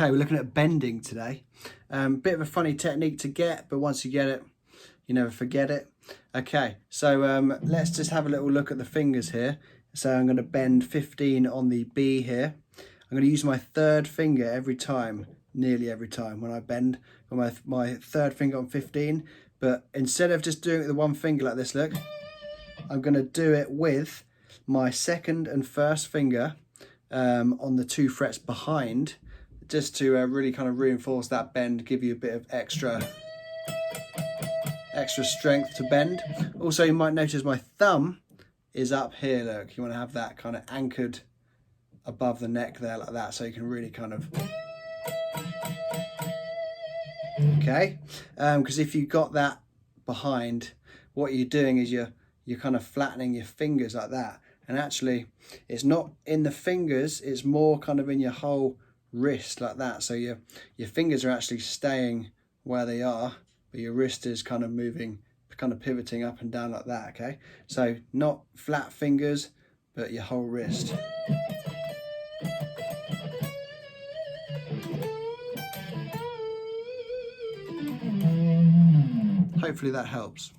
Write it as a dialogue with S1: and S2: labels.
S1: Okay, we're looking at bending today. Bit of a funny technique to get, but once you get it, you never forget it. Okay, so let's just have a little look at the fingers here. So I'm going to bend 15 on the B here. I'm going to use my third finger every time, nearly every time when I bend. My third finger on 15, but instead of just doing it with one finger like this, look, I'm going to do it with my second and first finger on the 2 frets behind, just to really kind of reinforce that bend, give you a bit of extra strength to bend. Also, you might notice my thumb is up here, look. You want to have that kind of anchored above the neck there like that, so you can really kind of, okay, because if you got that behind, what you're doing is you're kind of flattening your fingers like that, and actually it's not in the fingers, it's more kind of in your whole wrist like that. So your fingers are actually staying where they are, but your wrist is kind of moving, kind of pivoting up and down like that. Okay, so not flat fingers, but your whole wrist. Hopefully that helps.